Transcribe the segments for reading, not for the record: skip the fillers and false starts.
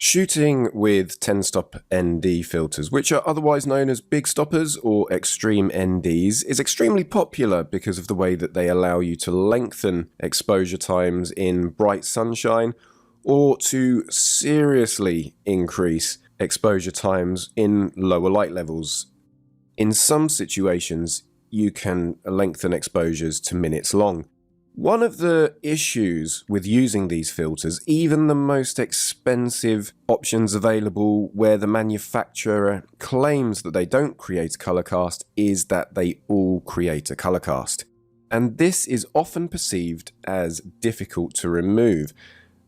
Shooting with 10-stop ND filters, which are otherwise known as big stoppers or extreme NDs, is extremely popular because of the way that they allow you to lengthen exposure times in bright sunshine or to seriously increase exposure times in lower light levels. In some situations, you can lengthen exposures to minutes long. One of the issues with using these filters, even the most expensive options available where the manufacturer claims that they don't create a color cast, is that they all create a color cast. And this is often perceived as difficult to remove,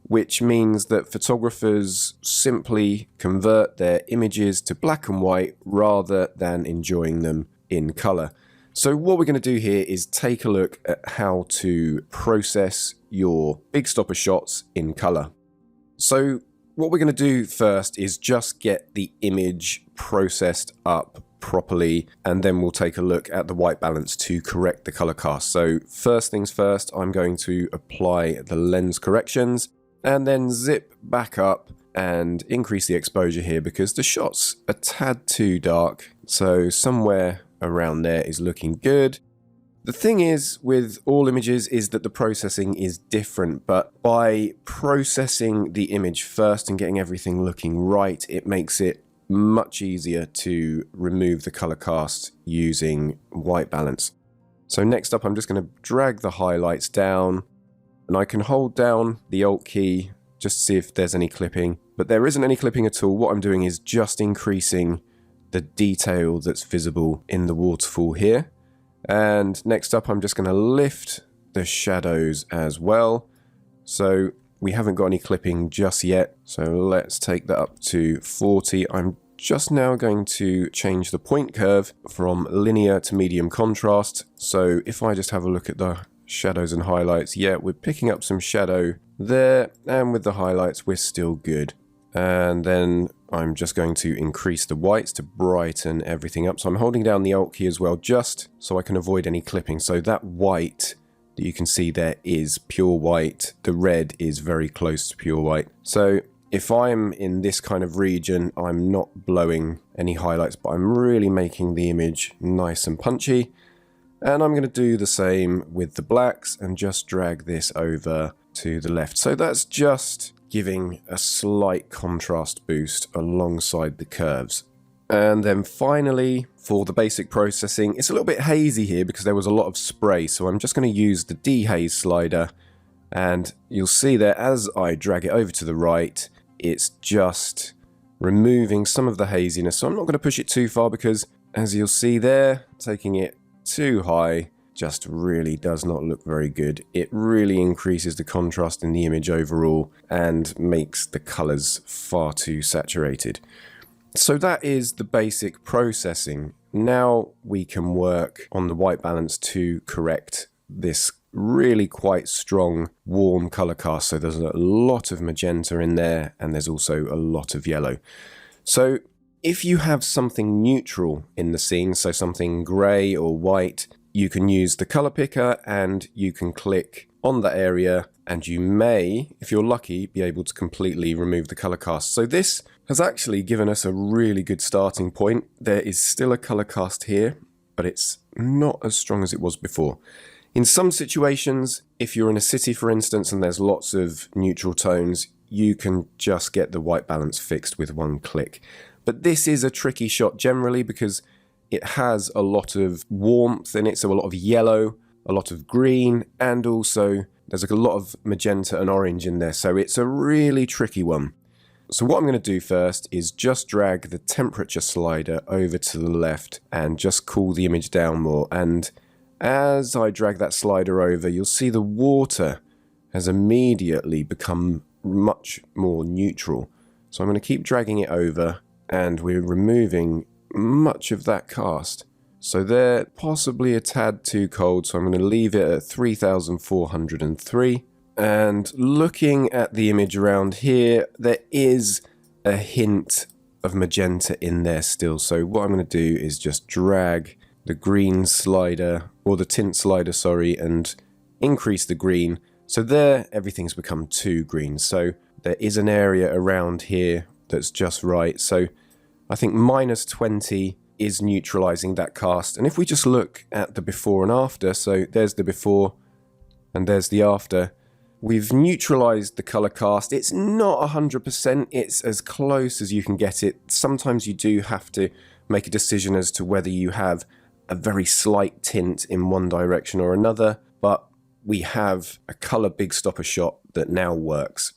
which means that photographers simply convert their images to black and white rather than enjoying them in color. So what we're going to do here is take a look at how to process your big stopper shots in color. So what we're going to do first is just get the image processed up properly, and then we'll take a look at the white balance to correct the color cast. So first things first, I'm going to apply the lens corrections and then zip back up and increase the exposure here because the shot's a tad too dark. So somewhere around there is looking good. The thing is with all images is that the processing is different, but by processing the image first and getting everything looking right, it makes it much easier to remove the color cast using white balance. So next up, I'm just going to drag the highlights down, and I can hold down the Alt key just to see if there's any clipping, but there isn't any clipping at all. What I'm doing is just increasing the detail that's visible in the waterfall here. And next up, I'm just going to lift the shadows as well. So we haven't got any clipping just yet. So let's take that up to 40. I'm just now going to change the point curve from linear to medium contrast. So if I just have a look at the shadows and highlights, yeah, we're picking up some shadow there, and with the highlights, we're still good. And then I'm just going to increase the whites to brighten everything up. So I'm holding down the Alt key as well, just so I can avoid any clipping. So that white that you can see there is pure white. The red is very close to pure white. So if I'm in this kind of region, I'm not blowing any highlights, but I'm really making the image nice and punchy. And I'm going to do the same with the blacks and just drag this over to the left. So that's just giving a slight contrast boost alongside the curves. And then finally, for the basic processing, it's a little bit hazy here because there was a lot of spray, so I'm just going to use the dehaze slider, and you'll see there as I drag it over to the right, it's just removing some of the haziness. So I'm not going to push it too far because, as you'll see there, taking it too high just really does not look very good. It really increases the contrast in the image overall and makes the colors far too saturated. So that is the basic processing. Now we can work on the white balance to correct this really quite strong warm color cast. So there's a lot of magenta in there, and there's also a lot of yellow. So if you have something neutral in the scene, so something gray or white, you can use the color picker and you can click on that area, and you may, if you're lucky, be able to completely remove the color cast. So this has actually given us a really good starting point. There is still a color cast here, but it's not as strong as it was before. In some situations, if you're in a city, for instance, and there's lots of neutral tones, you can just get the white balance fixed with one click. But this is a tricky shot generally because it has a lot of warmth in it, so a lot of yellow, a lot of green, and also there's a lot of magenta and orange in there, so it's a really tricky one. So what I'm going to do first is just drag the temperature slider over to the left and just cool the image down more. And as I drag that slider over, you'll see the water has immediately become much more neutral. So I'm going to keep dragging it over, and we're removing much of that cast. So they're possibly a tad too cold, so I'm going to leave it at 3403. And looking at the image around here, there is a hint of magenta in there still. So what I'm going to do is just drag the green slider, or the tint slider, sorry, and increase the green. So there, everything's become too green. So there is an area around here that's just right. So I think -20 is neutralizing that cast. And if we just look at the before and after, so there's the before and there's the after, we've neutralized the color cast. It's not 100%, it's as close as you can get it. Sometimes you do have to make a decision as to whether you have a very slight tint in one direction or another, but we have a color big stopper shot that now works.